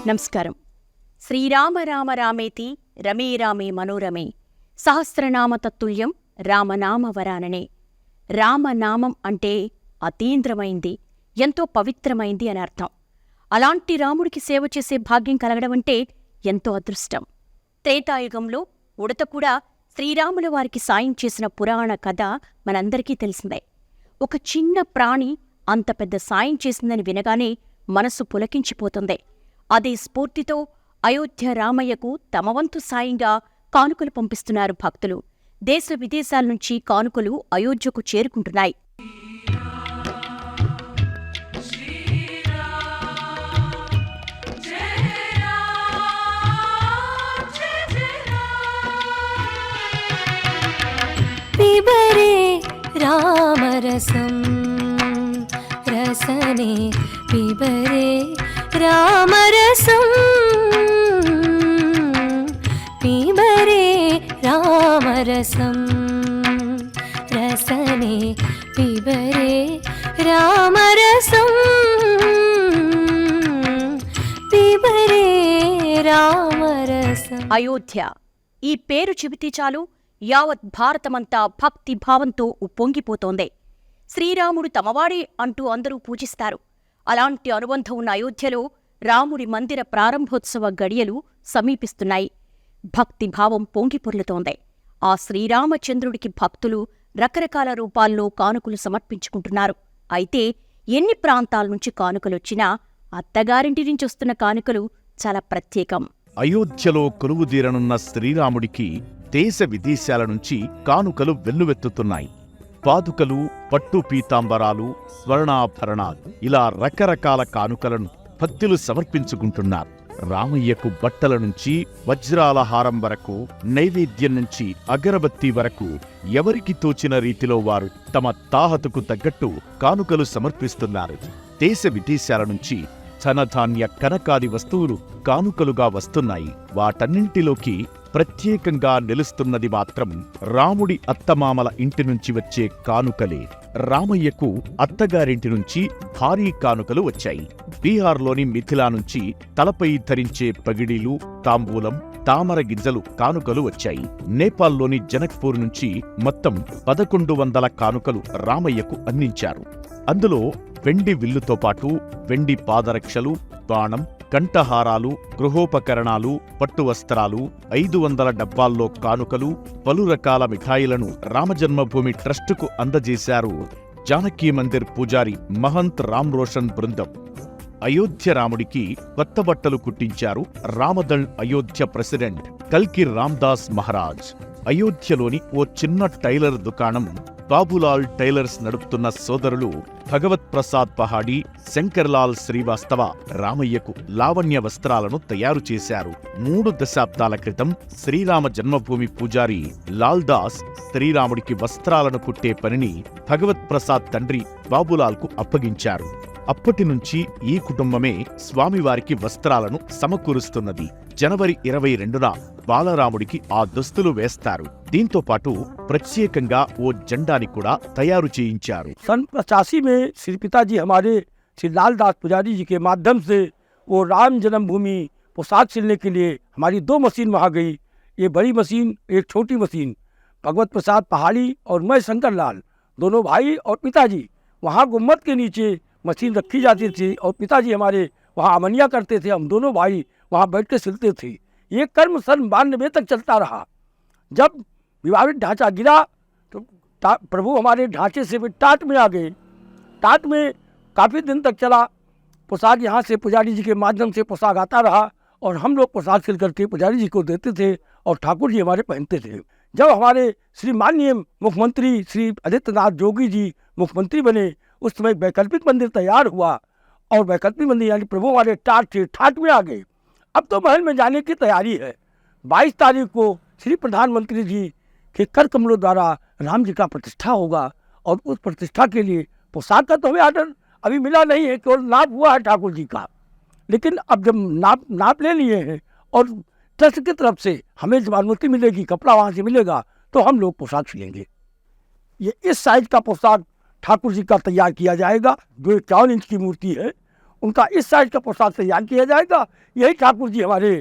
నమస్కారం. శ్రీరామ రామ రామేతి రమే రామే మనోరమే సహస్రనామ తత్తుల్యం రామనామ వరాననే. రామనామం అంటే అతీంద్రమైంది, ఎంతో పవిత్రమైంది అని అర్థం. అలాంటి రాముడికి సేవ చేసే భాగ్యం కలగడమంటే ఎంతో అదృష్టం. త్రేతాయుగంలో ఉడత కూడా శ్రీరాముల వారికి సాయం చేసిన పురాణ కథ మనందరికీ తెలిసిందే. ఒక చిన్న ప్రాణి అంత పెద్ద సాయం చేసిందని వినగానే మనసు పులకించిపోతుంది. అదే స్ఫూర్తితో అయోధ్య రామయ్యకు తమ వంతు సాయంగా కానుకలు పంపిస్తున్నారు భక్తులు. దేశ విదేశాల నుంచి కానుకలు అయోధ్యకు చేరుకుంటున్నాయి. పిబరే రామరసం రసనే పిబరే రామరసం పిబరే రామరసం రసనే పిబరే రామరసం పిబరే రామరసం. అయోధ్య ఈ పేరు చెబితే చాలు యావత్ భారతమంతా భక్తి భావంతో ఉప్పొంగిపోతోంది. శ్రీరాముడు తమవాడే అంటూ అందరూ పూజిస్తారు. అలాంటి అనుబంధం ఉన్న అయోధ్యలో రాముడి మందిర ప్రారంభోత్సవ గడియలు సమీపిస్తున్నాయి. భక్తి భావం పొంగిపొర్లుతోంది. ఆ శ్రీరామచంద్రుడికి భక్తులు రకరకాల రూపాల్లో కానుకలు సమర్పించుకుంటున్నారు. అయితే ఎన్ని ప్రాంతాల నుంచి కానుకలొచ్చినా అత్తగారింటి నుంచి వస్తున్న కానుకలు చాలా ప్రత్యేకం. అయోధ్యలో కొలువుదీరనున్న శ్రీరాముడికి దేశ విదేశాల నుంచి కానుకలు వెల్లువెత్తుతున్నాయి. పాదుకలు, పట్టు పీతాంబరాలు, స్వర్ణాభరణాలు, ఇలా రకరకాల కానుకలను భక్తులు సమర్పించుకుంటున్నారు. రామయ్యకు బట్టల నుంచి వజ్రాల హారం వరకు, నైవేద్యం నుంచి అగరబత్తి వరకు ఎవరికి తోచిన రీతిలో వారు తమ తాహతుకు తగ్గట్టు కానుకలు సమర్పిస్తున్నారు. దేశ విదేశాల నుంచి ధనధాన్య కనకాది వస్తువులు కానుకలుగా వస్తున్నాయి. వాటన్నింటిలోకి ప్రత్యేకంగా నిలుస్తున్నది మాత్రం రాముడి అత్తమామల ఇంటి నుంచి వచ్చే కానుకలే. రామయ్యకు అత్తగారింటి నుంచి భారీ కానుకలు వచ్చాయి. బీహార్లోని మిథిలా నుంచి తలపై ధరించే పగిడీలు, తాంబూలం, తామర గింజలు కానుకలు వచ్చాయి. నేపాల్లోని జనక్పూర్ నుంచి మొత్తం 1100 కానుకలు రామయ్యకు అందించారు. అందులో వెండి విల్లుతో పాటు వెండి పాదరక్షలు, బాణం, కంఠహారాలు, గృహోపకరణాలు, పట్టు వస్త్రాలు, 500 డబ్బాల్లో కానుకలు, పలు రకాల మిఠాయిలను రామజన్మభూమి ట్రస్టుకు అందజేశారు జానకీ మందిర్ పూజారి మహంత్ రామ్ రోషన్ బృందం. అయోధ్య రాముడికి కొత్త బట్టలు కుట్టించారు రామదళ్ అయోధ్య ప్రెసిడెంట్ కల్కి రామ్దాస్ మహారాజ్. అయోధ్యలోని ఓ చిన్న టైలర్ దుకాణం బాబులాల్ టైలర్స్ నడుపుతున్న సోదరులు భగవత్ ప్రసాద్ పహాడీ, శంకర్లాల్ శ్రీవాస్తవ రామయ్యకు లావణ్య వస్త్రాలను తయారు చేశారు. 3 దశాబ్దాల క్రితం శ్రీరామ జన్మభూమి పూజారి లాల్ దాస్ శ్రీరాముడికి వస్త్రాలను కుట్టే పనిని భగవత్ ప్రసాద్ తండ్రి బాబులాల్కు అప్పగించారు. అప్పటి నుంచి ఈ కుటుంబమే స్వామివారికి వస్త్రాలను సమకూరుస్తున్నది. జనవరి 22న బాలరాముడికి ఆ దుస్తులు వేస్తారు. దీంతో పాటు ప్రత్యేకంగా ఓ జెండాని కూడా తయారు చేయించారు. सन 85 में श्री पिताजी हमारे श्री लाल दास पुजारी जी के माध्यम से वो राम जन्मभूमि पोशाक सिलने के लिए हमारी 2 मशीन वहाँ गई. ये बड़ी मशीन, एक छोटी मशीन. भगवत प्रसाद पहाड़ी और मैं शंकरलाल दोनों भाई और पिताजी वहाँ गुम्मत के नीचे मशीन रखी जाती थी और पिताजी हमारे वहाँ अमनिया करते थे. हम दोनों भाई वहाँ बैठ के सिलते थे. ये कर्म सन 92 तक चलता रहा. जब विवाहित ढांचा गिरा तो प्रभु हमारे ढांचे से भी टाट में आ गए. टाट में काफ़ी दिन तक चला पोशाक. यहाँ से पुजारी जी के माध्यम से पोशाक आता रहा और हम लोग पोशाक सिल करके पुजारी जी को देते थे और ठाकुर जी हमारे पहनते थे. जब हमारे श्री माननीय मुख्यमंत्री श्री आदित्यनाथ जोगी जी मुख्यमंत्री बने, उस समय वैकल्पिक मंदिर तैयार हुआ और वैकल्पिक मंदिर यानी प्रभु हमारे टाट थे, ठाट में आ गए. अब तो महल में जाने की तैयारी है. 22 तारीख को श्री प्रधानमंत्री जी के कर कमलों द्वारा राम जी का प्रतिष्ठा होगा और उस प्रतिष्ठा के लिए पोशाक का तो हमें आर्डर अभी मिला नहीं है, केवल नाप हुआ है ठाकुर जी का. लेकिन अब जब नाप ले लिए हैं और ट्रस्ट की तरफ से हमें जमानती मिलेगी, कपड़ा वहाँ से मिलेगा, तो हम लोग पोशाक सिलेंगे. ये इस साइज का पोशाक ठाकुर जी का तैयार किया जाएगा, जो 51 इंच की मूर्ति है उनका इस साइज का पोशाक तैयार किया जाएगा, यही ठाकुर जी हमारे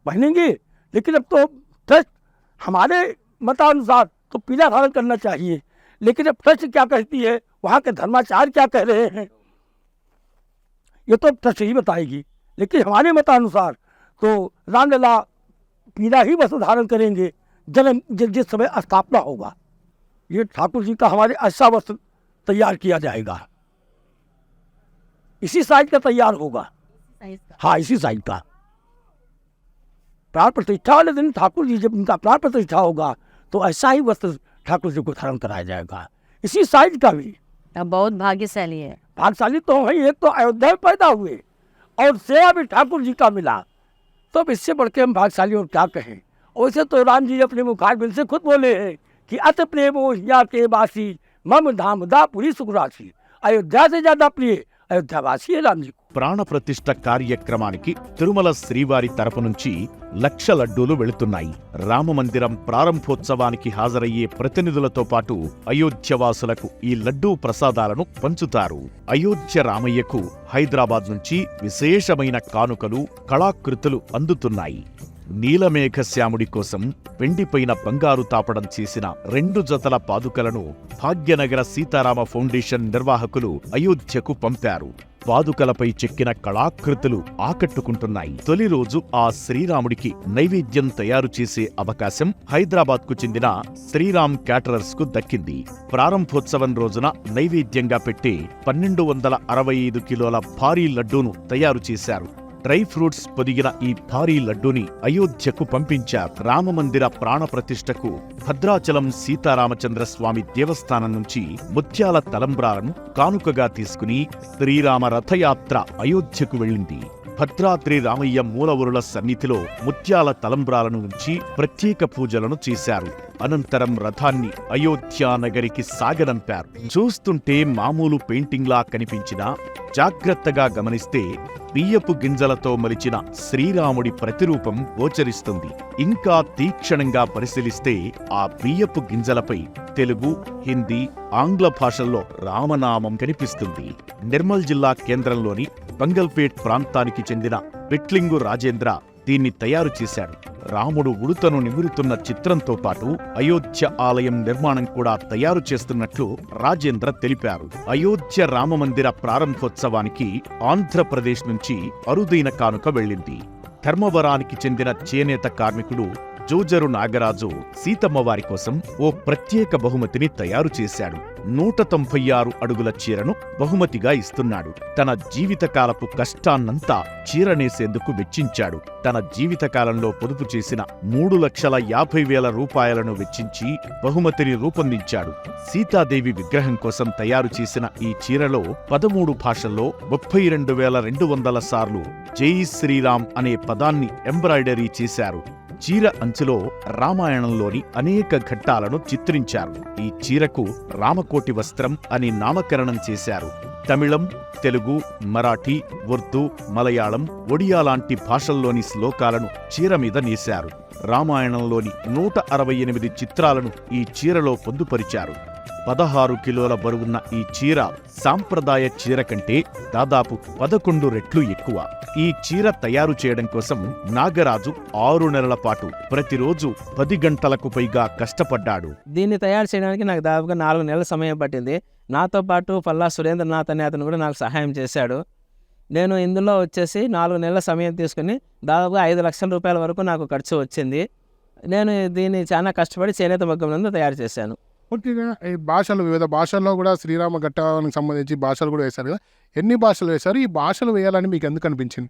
पहनेंगे। लेकिन अब तो ट्रस्ट हमारे मतानुसार तो पीला धारण करना चाहिए, लेकिन अब ट्रस्ट क्या कहती है, वहाँ के धर्माचार्य क्या कह रहे हैं, ये तो ट्रस्ट ही बताएगी। लेकिन हमारे मतानुसार तो रामलला पीला ही वस्त्र धारण करेंगे जन्म जिस समय स्थापना होगा। ये ठाकुर जी का हमारे ऐसा वस्त्र तैयार किया जाएगा, इसी साइज का तैयार होगा। हाँ, इसी साइज का। प्राण प्रतिष्ठा वाले दिन ठाकुर जी जब उनका प्राण प्रतिष्ठा होगा तो ऐसा ही वस्त्र ठाकुर जी को धारण कराया जाएगा, इसी साइज का भी। अब बहुत भाग्यशाली है। भाग्यशाली तो वही, एक तो अयोध्या में पैदा हुए और सेवा भी ठाकुर जी का मिला, तो अब इससे बढ़ के हम भाग्यशाली और क्या कहें। वैसे तो राम जी अपने मुखारबिंद से खुद बोले हैं कि अत प्रेमो हिया के वासी मम धाम दापुरी सुखरासी। अयोध्या से ज्यादा प्रिय अयोध्यावासी है राम जी को। ప్రాణప్రతిష్ఠ కార్యక్రమానికి తిరుమల శ్రీవారి తరపు నుంచి 1,00,000 లడ్డూలు వెళుతున్నాయి. రామమందిరం ప్రారంభోత్సవానికి హాజరయ్యే ప్రతినిధులతో పాటు అయోధ్యవాసులకు ఈ లడ్డూ ప్రసాదాలను పంచుతారు. అయోధ్య రామయ్యకు హైదరాబాద్ నుంచి విశేషమైన కానుకలు, కళాకృతులు అందుతున్నాయి. నీలమేఘశ్యాముడి కోసం వెండిపైన బంగారు తాపడం చేసిన 2 జతల పాదుకలను భాగ్యనగర సీతారామ ఫౌండేషన్ నిర్వాహకులు అయోధ్యకు పంపారు. పాదుకలపై చెక్కిన కళాకృతులు ఆకట్టుకుంటున్నాయి. తొలి రోజు ఆ శ్రీరాముడికి నైవేద్యం తయారు చేసే అవకాశం హైదరాబాద్కు చెందిన శ్రీరామ్ క్యాటరర్స్ కు దక్కింది. ప్రారంభోత్సవం రోజున నైవేద్యంగా పెట్టే 1265 కిలోల భారీ లడ్డూను తయారు చేశారు. డ్రై ఫ్రూట్స్ పొదిగిన ఈ భారీ లడ్డూని అయోధ్యకు పంపించారు. రామమందిర ప్రాణప్రతిష్ఠకు భద్రాచలం సీతారామచంద్రస్వామి దేవస్థానం నుంచి ముత్యాల తలంబ్రాలను కానుకగా తీసుకుని శ్రీరామ రథయాత్ర అయోధ్యకు వెళ్ళింది. భద్రాద్రి రామయ్య మూలవరుల సన్నిధిలో ముత్యాల తలంబ్రాలను ఉంచి ప్రత్యేక పూజలను చేశారు. అనంతరం రథాన్ని అయోధ్యానగరికి సాగనంపారు. చూస్తుంటే మామూలు పెయింటింగ్లా కనిపించినా జాగ్రత్తగా గమనిస్తే బియ్యపు గింజలతో మలిచిన శ్రీరాముడి ప్రతిరూపం గోచరిస్తుంది. ఇంకా తీక్షణంగా పరిశీలిస్తే ఆ బియ్యపు గింజలపై తెలుగు, హిందీ, ఆంగ్ల భాషల్లో రామనామం కనిపిస్తుంది. నిర్మల్ జిల్లా కేంద్రంలోని బంగల్పేట్ ప్రాంతానికి చెందిన పెట్లింగు రాజేంద్ర దీన్ని తయారు చేశాడు. రాముడు ఉడుతను నిమురుతున్న చిత్రంతో పాటు అయోధ్య ఆలయం నిర్మాణం కూడా తయారు చేస్తున్నట్లు రాజేంద్ర తెలిపారు. అయోధ్య రామమందిర ప్రారంభోత్సవానికి ఆంధ్రప్రదేశ్ నుంచి అరుదైన కానుక వెళ్ళింది. ధర్మవరానికి చెందిన చేనేత కార్మికుడు జోజరు నాగరాజు సీతమ్మ వారి కోసం ఓ ప్రత్యేక బహుమతిని తయారు చేశాడు. 196 అడుగుల చీరను బహుమతిగా ఇస్తున్నాడు. తన జీవితకాలపు కష్టాన్నంతా చీరనేసేందుకు వెచ్చించాడు. తన జీవితకాలంలో పొదుపు చేసిన 3,50,000 రూపాయలను వెచ్చించి బహుమతిని రూపొందించాడు. సీతాదేవి విగ్రహం కోసం తయారు చేసిన ఈ చీరలో 13 భాషల్లో 32,200 సార్లు జై శ్రీరామ్ అనే పదాన్ని ఎంబ్రాయిడరీ చేశారు. చీర అంచులో రామాయణంలోని అనేక ఘట్టాలను చిత్రించారు. ఈ చీరకు రామకోటి వస్త్రం అని నామకరణం చేశారు. తమిళం, తెలుగు, మరాఠీ, ఉర్దూ, మలయాళం, ఒడియా లాంటి భాషల్లోని శ్లోకాలను చీర మీద నేశారు. రామాయణంలోని 168 చిత్రాలను ఈ చీరలో పొందుపరిచారు. 16 కిలోల బరువున్న ఈ చీర సాంప్రదాయ చీర కంటే దాదాపు 11 రెట్లు ఎక్కువ. ఈ చీర తయారు చేయడం కోసం నాగరాజు 6 నెలల పాటు ప్రతిరోజు 10 గంటలకు పైగా కష్టపడ్డాడు. దీన్ని తయారు చేయడానికి నాకు దాదాపుగా 4 నెలల సమయం పట్టింది. నాతో పాటు పల్లా సురేంద్రనాథ్ అనే అతను కూడా నాకు సహాయం చేశాడు. నేను ఇందులో వచ్చేసి 4 నెలల సమయం తీసుకుని దాదాపుగా 5 లక్షల రూపాయల వరకు నాకు ఖర్చు వచ్చింది. నేను దీన్ని చాలా కష్టపడి చేనేత మగ్గం నందు తయారు చేశాను. పూర్తిగా ఈ భాషలు, వివిధ భాషల్లో కూడా శ్రీరామ ఘట్టానికి సంబంధించి భాషలు కూడా వేశారు కదా, ఎన్ని భాషలు వేశారు? ఈ భాషలు వేయాలని మీకు ఎందుకు అనిపించింది?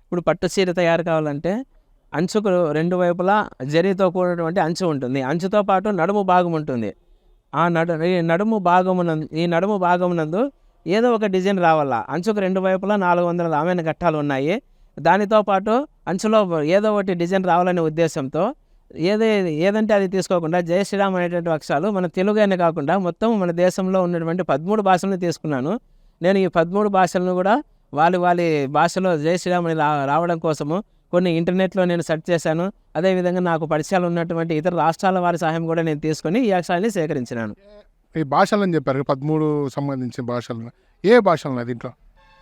ఇప్పుడు పట్టు చీర తయారు కావాలంటే అంచుకు 2 వైపులా జరీతో కూడినటువంటి అంచు ఉంటుంది. అంచుతో పాటు నడుము భాగం ఉంటుంది. ఈ నడుము భాగమునందు ఏదో ఒక డిజైన్ రావాలా. అంచుకు 2 వైపులా 400 రామాయణ ఘట్టాలు ఉన్నాయి. దానితో పాటు అంచులో ఏదో ఒకటి డిజైన్ రావాలనే ఉద్దేశంతో ఏదంటే అది తీసుకోకుండా జై శ్రీరామ్ అనేటువంటి అక్షరాలు మన తెలుగు అనే కాకుండా మొత్తం మన దేశంలో ఉన్నటువంటి 13 భాషలను తీసుకున్నాను. నేను ఈ 13 భాషలను కూడా వాళ్ళ భాషలో జై శ్రీరామ్ అని రావడం కోసము కొన్ని ఇంటర్నెట్లో నేను సెర్చ్ చేశాను. అదేవిధంగా నాకు పరిచయాలు ఉన్నటువంటి ఇతర రాష్ట్రాల వారి సహాయం కూడా నేను తీసుకొని ఈ అక్షరాన్ని సేకరించినాను. ఈ భాషలని చెప్పారు 13 సంబంధించిన భాషలు, ఏ భాషలు దీంట్లో?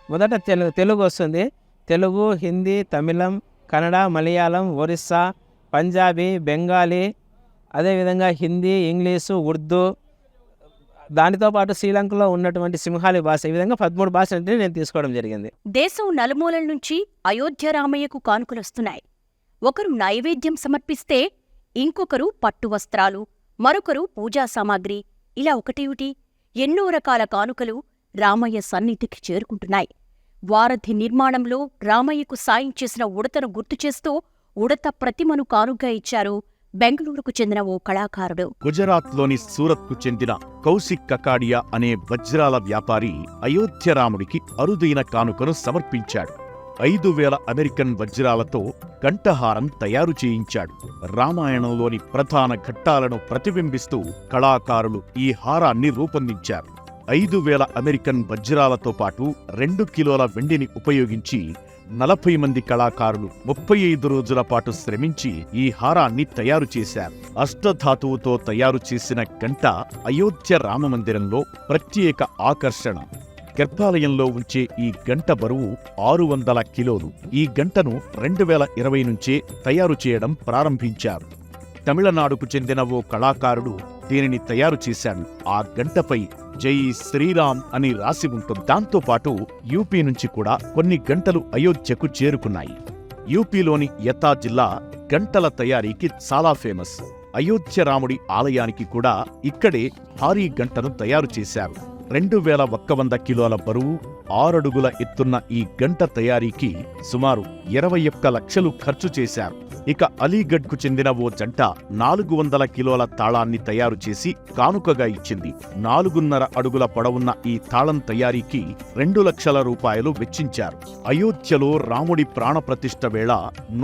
మొదట తెలుగు వస్తుంది. తెలుగు, హిందీ, తమిళం, కన్నడ, మలయాళం, ఒరిస్సా, పంజాబీ, బెంగాలీ, అదేవిధంగా హిందీ, ఇంగ్లీషు, ఉర్దూ, దానితో పాటు శ్రీలంకలో ఉన్నటువంటి సింహాలి భాష, ఈ విధంగా 13 భాషలు అంటే నేను తీసుకోవడం జరిగింది. దేశం నలుమూలల నుంచి అయోధ్య రామయ్యకు కానుకలొస్తున్నాయి. ఒకరు నైవేద్యం సమర్పిస్తే ఇంకొకరు పట్టు వస్త్రాలు, మరొకరు పూజా సామాగ్రి, ఇలా ఒకటేమిటి ఎన్నో రకాల కానుకలు రామయ్య సన్నిధికి చేరుకుంటున్నాయి. వారధి నిర్మాణంలో రామయ్యకు సాయం చేసిన ఉడతను గుర్తుచేస్తూ ఉడత ప్రతిమను కానుకగా ఇచ్చారు బెంగళూరుకు చెందిన ఓ కళాకారుడు. గుజరాత్లోని సూరత్కు చెందిన కౌశిక్ కకాడియా అనే వజ్రాల వ్యాపారి అయోధ్య రాముడికి అరుదైన కానుకను సమర్పించాడు. 5,000 అమెరికన్ వజ్రాలతో కంఠహారం తయారు చేయించాడు. రామాయణంలోని ప్రధాన ఘట్టాలను ప్రతిబింబిస్తూ కళాకారులు ఈ హారాన్ని రూపొందించారు. 5,000 అమెరికన్ వజ్రాలతో పాటు 2 కిలోల వెండిని ఉపయోగించి 40 మంది కళాకారులు 35 రోజుల పాటు శ్రమించి ఈ హారాన్ని తయారు చేశారు. అష్టధాతువుతో తయారు చేసిన గంట అయోధ్య రామమందిరంలో ప్రత్యేక ఆకర్షణ. గర్భాలయంలో ఉంచే ఈ గంట బరువు 600 కిలోలు. ఈ గంటను 2020 నుంచే తయారు చేయడం ప్రారంభించారు. తమిళనాడుకు చెందిన ఓ కళాకారుడు దీనిని తయారు చేశాడు. ఆ గంటపై జై శ్రీరామ్ అని రాసి ఉంటుంది. దాంతోపాటు యూపీ నుంచి కూడా కొన్ని గంటలు అయోధ్యకు చేరుకున్నాయి. యూపీలోని యతా జిల్లా గంటల తయారీకి చాలా ఫేమస్. అయోధ్య రాముడి ఆలయానికి కూడా ఇక్కడే భారీ గంటను తయారు చేశారు. 2,100 కిలోల బరువు, 6 అడుగుల ఎత్తున్న ఈ గంట తయారీకి సుమారు 21 లక్షలు ఖర్చు చేశారు. ఇక అలీగఢ్కు చెందిన ఓ జంట 400 కిలోల తాళాన్ని తయారు చేసి కానుకగా ఇచ్చింది. 4.5 అడుగుల పొడవున్న ఈ తాళం తయారీకి 2 లక్షల రూపాయలు వెచ్చించారు. అయోధ్యలో రాముడి ప్రాణప్రతిష్ఠ వేళ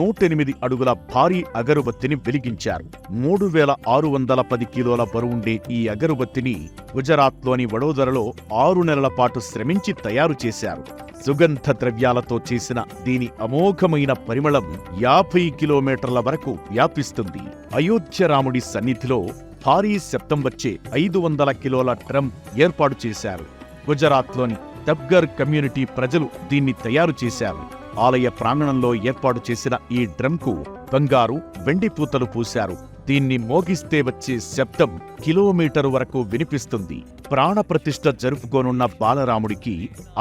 108 అడుగుల భారీ అగరుబత్తిని వెలిగించారు. 3,610 కిలోల బరువుండే ఈ అగరుబత్తిని గుజరాత్లోని వడోదరలో 6 నెలల పాటు శ్రమించి తయారు చేశారు. సుగంధ ద్రవ్యాలతో చేసిన దీని అమోఘమైన పరిమళం 50 కిలోమీటర్ల వరకు వ్యాపిస్తుంది. అయోధ్య రాముడి సన్నిధిలో భారీ శబ్దం వచ్చే 500 కిలోల డ్రమ్ ఏర్పాటు చేశారు. గుజరాత్లోని తబ్గర్ కమ్యూనిటీ ప్రజలు దీన్ని తయారు చేశారు. ఆలయ ప్రాంగణంలో ఏర్పాటు చేసిన ఈ డ్రమ్కు బంగారు, వెండి పూతలు పూశారు. దీన్ని మోగిస్తే వచ్చే శబ్దం కిలోమీటరు వరకు వినిపిస్తుంది. ప్రాణప్రతిష్ఠ జరుపుకోనున్న బాలరాముడికి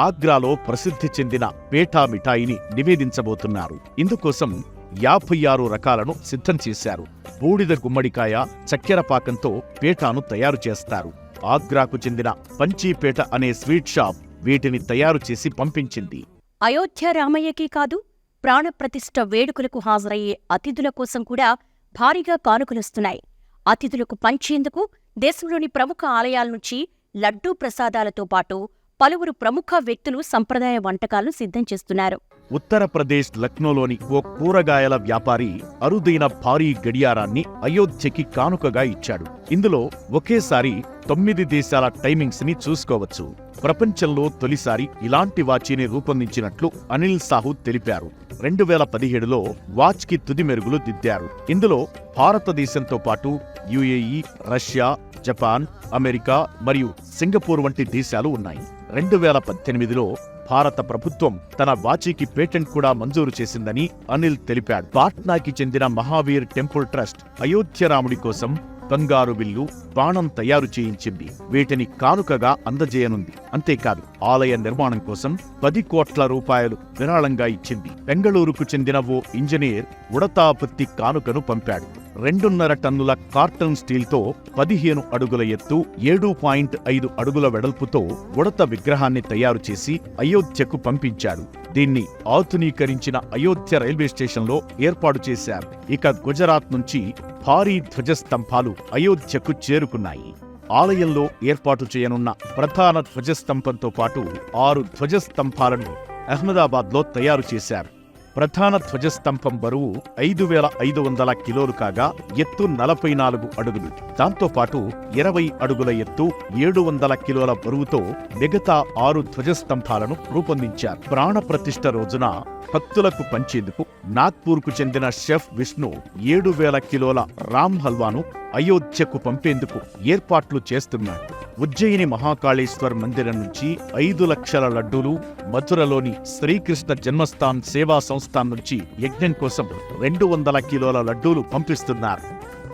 ఆగ్రాలో ప్రసిద్ధి చెందిన పేఠా మిఠాయిని నివేదించబోతున్నారు. ఇందుకోసం 56 రకాలను సిద్ధం చేశారు. బూడిద గుమ్మడికాయ, చక్కెర పాకంతో పేఠాను తయారు చేస్తారు. ఆగ్రాకు చెందిన పంచీపేట అనే స్వీట్ షాప్ వీటిని తయారు చేసి పంపించింది. అయోధ్య రామయ్యకి కాదు, ప్రాణప్రతిష్ఠ వేడుకలకు హాజరయ్యే అతిథుల కోసం కూడా భారీగా కానుకలొస్తున్నాయి. అతిథులకు పంచేందుకు దేశంలోని ప్రముఖ ఆలయాల నుంచి లడ్డూ ప్రసాదాలతో పాటు పలువురు ప్రముఖ వ్యక్తులు సంప్రదాయ వంటకాలను సిద్ధం చేస్తున్నారు. ఉత్తరప్రదేశ్ లక్నోలోని ఓ కూరగాయల వ్యాపారి అరుదైన భారీ గడియారాన్ని అయోధ్యకి కానుకగా ఇచ్చాడు. ఇందులో ఒకేసారి 9 దేశాల టైమింగ్స్ ని చూసుకోవచ్చు. ప్రపంచంలో తొలిసారి ఇలాంటి వాచీని రూపొందించినట్లు అనిల్ సాహు తెలిపారు. 2017లో వాచ్కి తుది మెరుగులు దిద్దారు. ఇందులో భారతదేశంతో పాటు యుఏఈ, రష్యా, జపాన్, అమెరికా మరియు సింగపూర్ వంటి దేశాలు ఉన్నాయి. 2018లో భారత ప్రభుత్వం తన వాచీకి పేటెంట్ కూడా మంజూరు చేసిందని అనిల్ తెలిపాడు. పాట్నాకి చెందిన మహావీర్ టెంపుల్ ట్రస్ట్ అయోధ్య రాముడి కోసం బంగారు బిల్లు, బాణం తయారు చేయించింది. వీటిని కానుకగా అందజేయనుంది. అంతేకాదు ఆలయ నిర్మాణం కోసం 10 కోట్ల రూపాయలు విరాళంగా ఇచ్చింది. బెంగళూరుకు చెందిన ఓ ఇంజనీర్ ఉడతాపత్తి కానుకను పంపాడు. 2.5 టన్నుల కార్టన్ స్టీల్తో 15 అడుగుల ఎత్తు, 7.5 అడుగుల వెడల్పుతో ఉడత విగ్రహాన్ని తయారు చేసి అయోధ్యకు పంపించాడు. దీన్ని ఆధునీకరించిన అయోధ్య రైల్వే స్టేషన్లో ఏర్పాటు చేశారు. ఇక గుజరాత్ నుంచి భారీ ధ్వజస్తంభాలు అయోధ్యకు చేరుకున్నాయి. ఆలయంలో ఏర్పాటు చేయనున్న ప్రధాన ధ్వజస్తంభంతో పాటు 6 ధ్వజస్తంభాలను అహ్మదాబాద్లో తయారు చేశారు. ప్రధాన ధ్వజస్తంభం బరువు 5,500 కిలోలు కాగా ఎత్తు 44 అడుగులు. దాంతోపాటు 20 అడుగుల ఎత్తు, 700 కిలోల బరువుతో మిగతా 6 ధ్వజస్తంభాలను రూపొందించారు. ప్రాణప్రతిష్ఠ రోజున భక్తులకు పంచేందుకు నాగ్పూర్కు చెందిన షెఫ్ విష్ణు 7,000 కిలోల రామ్ హల్వాను అయోధ్యకు పంపేందుకు ఏర్పాట్లు చేస్తున్నాడు. ఉజ్జయిని మహాకాళేశ్వర్ మందిరం నుంచి 5 లక్షల లడ్డూలు, మథురలోని శ్రీకృష్ణ జన్మస్థాన్ సేవా సంస్థాన్ నుంచి యజ్ఞం కోసం 200 కిలోల లడ్డూలు పంపిస్తున్నారు.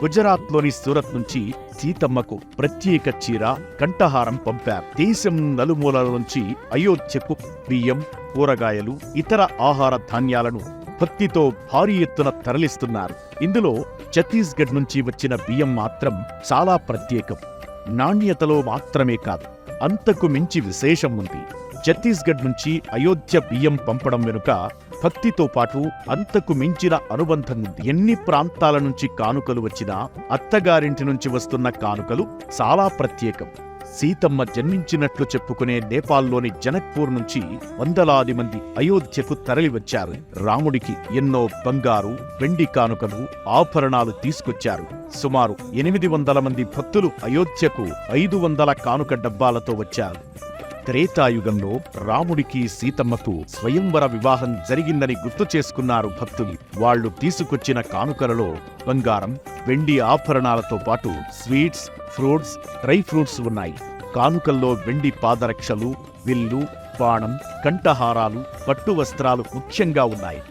గుజరాత్లోని సూరత్ నుంచి సీతమ్మకు ప్రత్యేక చీర, కంఠహారం పంపారు. దేశం నలుమూలల నుంచి అయోధ్యకు బియ్యం, కూరగాయలు, ఇతర ఆహార ధాన్యాలను భక్తితో భారీ ఎత్తున తరలిస్తున్నారు. ఇందులో ఛత్తీస్గఢ్ నుంచి వచ్చిన బియ్యం మాత్రం చాలా ప్రత్యేకం. నాణ్యతలో మాత్రమే కాదు, అంతకు మించి విశేషం ఉంది. ఛత్తీస్గఢ్ నుంచి అయోధ్య బియ్యం పంపడం వెనుక భక్తితో పాటు అంతకు మించిన అనుబంధం ఉంది. ఎన్ని ప్రాంతాల నుంచి కానుకలు వచ్చినా అత్తగారింటి నుంచి వస్తున్న కానుకలు చాలా ప్రత్యేకం. సీతమ్మ జన్మించినట్లు చెప్పుకునే నేపాల్లోని జనక్పూర్ నుంచి వందలాది మంది అయోధ్యకు తరలివచ్చారు. రాముడికి ఎన్నో బంగారు, వెండి కానుకలు, ఆభరణాలు తీసుకొచ్చారు. సుమారు 800 మంది భక్తులు అయోధ్యకు 500 కానుక డబ్బాలతో వచ్చారు. త్రేతాయుగంలో రాముడికి సీతమ్మకు స్వయంవర వివాహం జరిగిందని గుర్తు చేసుకున్నారు భక్తులు. వాళ్లు తీసుకొచ్చిన కానుకలలో బంగారం, వెండి ఆభరణాలతో పాటు స్వీట్స్, ఫ్రూట్స్, డ్రై ఫ్రూట్స్ ఉన్నాయి. కానుకల్లో వెండి పాదరక్షలు, విల్లు, బాణం, కంఠహారాలు, పట్టు వస్త్రాలు ముఖ్యంగా ఉన్నాయి.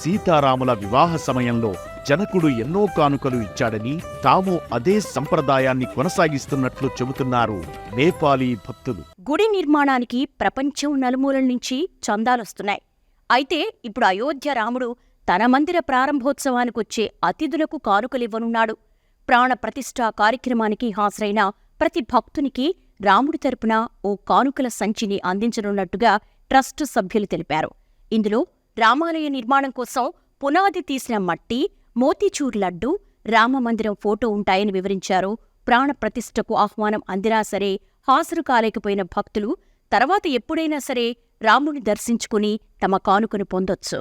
సీతారాముల వివాహ సమయంలో జనకుడు ఎన్నో కానుకలు ఇచ్చాడని, తాము అదే సంప్రదాయాన్ని కొనసాగిస్తున్నట్లు చెబుతున్నారు నేపాలీ భక్తులు. గుడి నిర్మాణానికి ప్రపంచం నలుమూలల నుంచి చందాలొస్తున్నాయి. అయితే ఇప్పుడు అయోధ్య రాముడు తన మందిర ప్రారంభోత్సవానికొచ్చే అతిథులకు కానుకలివ్వనున్నాడు. ప్రాణ ప్రతిష్ఠా కార్యక్రమానికి హాజరైన ప్రతి భక్తునికి రాముడి తరపున ఓ కానుకల సంచిని అందించనున్నట్టుగా ట్రస్ట్ సభ్యులు తెలిపారు. ఇందులో రామాలయ నిర్మాణం కోసం పునాది తీసిన మట్టి, మోతీచూర్ లడ్డు, రామమందిరం ఫోటో ఉంటాయని వివరించారు. ప్రాణ ప్రతిష్ఠకు ఆహ్వానం అందినా సరే హాజరు కాలేకపోయిన భక్తులు తర్వాత ఎప్పుడైనా సరే రాముని దర్శించుకుని తమ కానుకను పొందొచ్చు.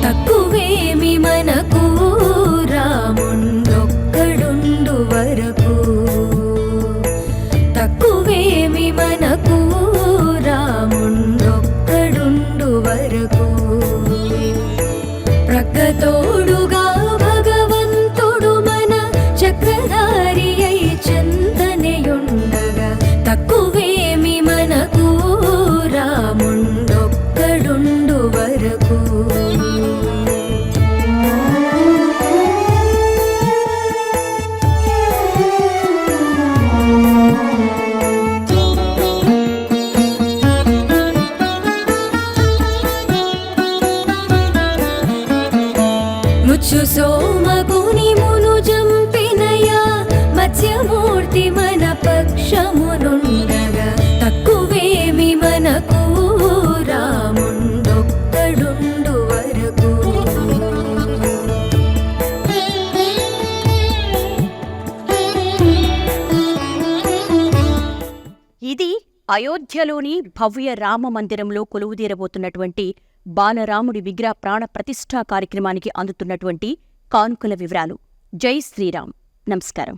తక్కువేమి మనకు రాముండొక్కడుండు వరకు, తక్కువేమి మనకు రాముండొక్కడుండు వరకు, ప్రక్కతోడుగా భగవంతుడు మన చక్రధారి అయి చింతనయుండగా, తక్కువేమి మనకు రాముండొక్కడుండు వరకు. ముచ్చు సోమగుని మును జంపినయా మత్స్యమూర్తి మన పక్షమునుండగా, తక్కువేమి మనకు రాముండొక్కడుండు వరకు. ఇది అయోధ్యలోని భవ్య రామ మందిరంలో కొలువుదీరబోతున్నటువంటి బాలరాముడి విగ్రహ ప్రాణ ప్రతిష్ఠా కార్యక్రమానికి అందుతున్నటువంటి కానుకల వివరాలు. జై శ్రీరామ్. నమస్కారం.